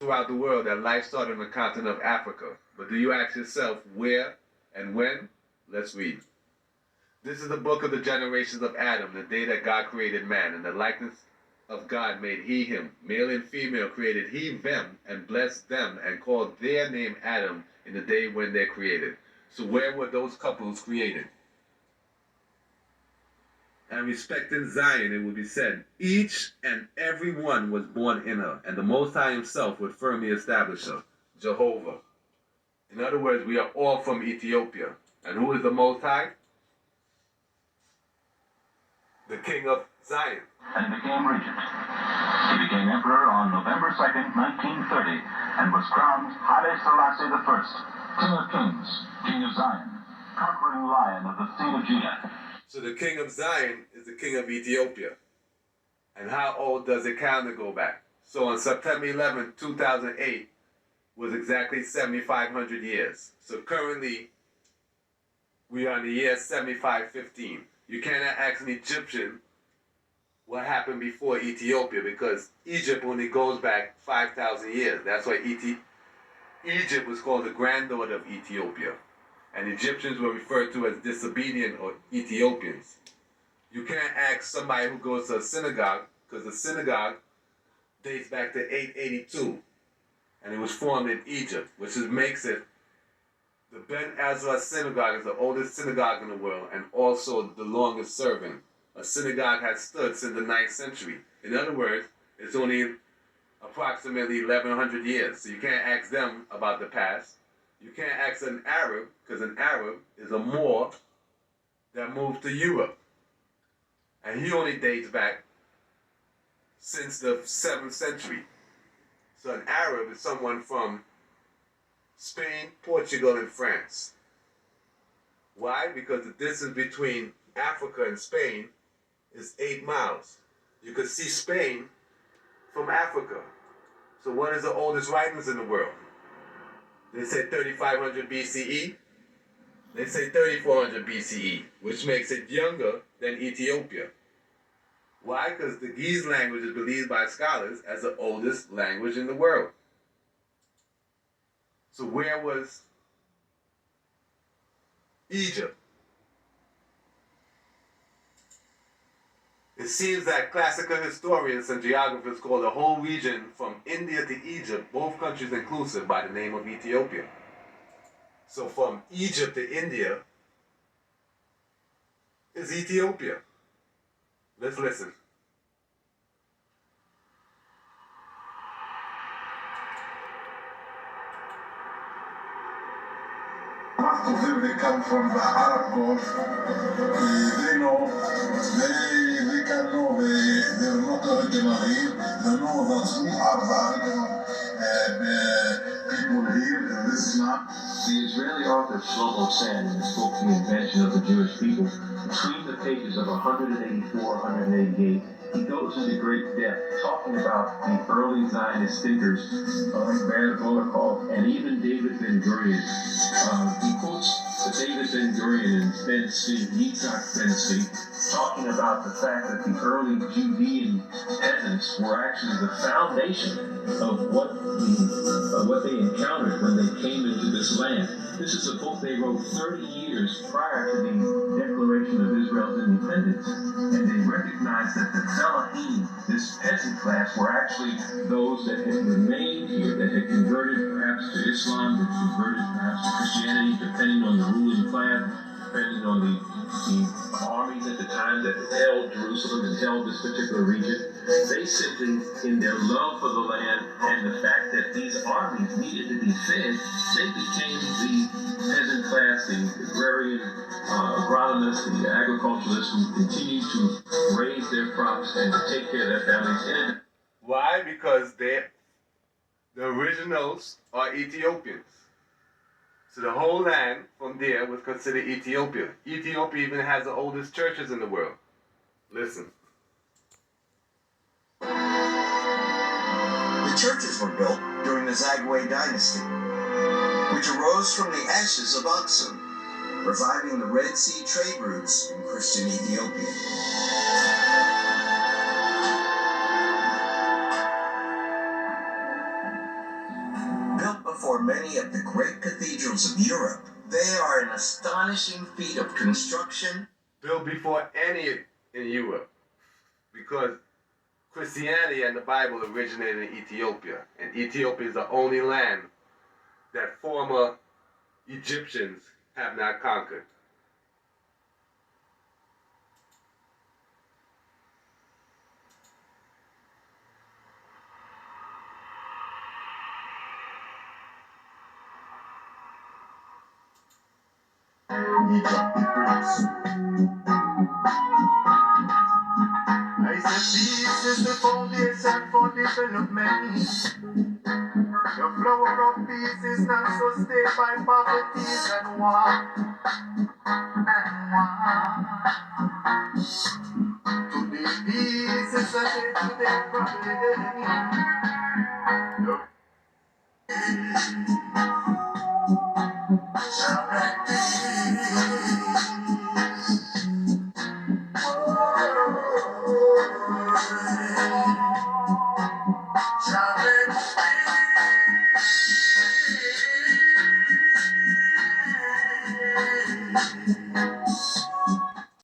throughout the world that life started on the continent of Africa. But do you ask yourself where and when? Let's read. This is the book of the generations of Adam, the day that God created man. In the likeness of God made he him. Male and female created he them, and blessed them, and called their name Adam in the day when they're created. So where were those couples created? And respecting Zion, it will be said, each and every one was born in her, and the Most High himself would firmly establish her, Jehovah. In other words, we are all from Ethiopia. And who is the Most High? The King of Zion. And became regent. He became emperor on November 2nd, 1930, and was crowned Haile Selassie I, King of Kings, King of Zion, conquering lion of the seed of Judah. So the King of Zion is the King of Ethiopia. And how old does the calendar go back? So on September 11, 2008, was exactly 7,500 years. So currently, we are in the year 7515. You cannot ask an Egyptian what happened before Ethiopia, because Egypt only goes back 5,000 years. That's why Egypt was called the granddaughter of Ethiopia. And Egyptians were referred to as disobedient or Ethiopians. You can't ask somebody who goes to a synagogue, because the synagogue dates back to 882. And it was formed in Egypt, which makes it the Ben Ezra synagogue is the oldest synagogue in the world and also the longest serving. A synagogue has stood since the 9th century. In other words, it's only approximately 1,100 years. So you can't ask them about the past. You can't ask an Arab, because an Arab is a Moor that moved to Europe. And he only dates back since the 7th century. So an Arab is someone from Spain, Portugal, and France. Why? Because the distance between Africa and Spain is 8 miles. You could see Spain from Africa. So what is the oldest writings in the world? They say 3,500 BCE. They say 3,400 BCE, which makes it younger than Ethiopia. Why? Because the Ge'ez language is believed by scholars as the oldest language in the world. So where was Egypt? It seems that classical historians and geographers call the whole region from India to Egypt, both countries inclusive, by the name of Ethiopia. So from Egypt to India is Ethiopia. Let's listen. Most of them, they come from the Arab Gulf. They know, they can know, they're not original here. They know that we are the original people here in this land. The Israeli author Shlomo said in his book, The Invention of the Jewish People, between the pages of 184, 188, he goes into great depth talking about the early Zionist thinkers like Baron Volokov and even David Ben-Gurion. He quotes David Ben-Gurion and Ben-Zvi, Yitzhak Ben-Zvi, talking about the fact that the early Judean peasants were actually the foundation of what they encountered when they came into this land. This is a book they wrote 30 years prior to the declaration of Israel's independence. And they recognized that the Fellahim, this peasant class, were actually those that had remained here, that had converted perhaps to Islam, that converted perhaps to Christianity, depending on the ruling class, depending on the armies at the time that held Jerusalem and held this particular region. They simply, in their love for the land and the fact that these armies needed to be fed, they became the peasant class, the agrarian agronomists, the agriculturalists who continued to raise their crops and to take care of their families. Why? Because the originals are Ethiopians. So the whole land from there was considered Ethiopia. Ethiopia even has the oldest churches in the world. Listen. The churches were built during the Zagwe dynasty, which arose from the ashes of Aksum, reviving the Red Sea trade routes in Christian Ethiopia. for many of the great cathedrals of Europe. They are an astonishing feat of construction. Built before any in Europe, because Christianity and the Bible originated in Ethiopia, and Ethiopia is the only land that former Egyptians have not conquered. I said peace is the foundation for development. The flower of peace is not sustained by poverty and war. Today peace is a day-to-day problem. Shall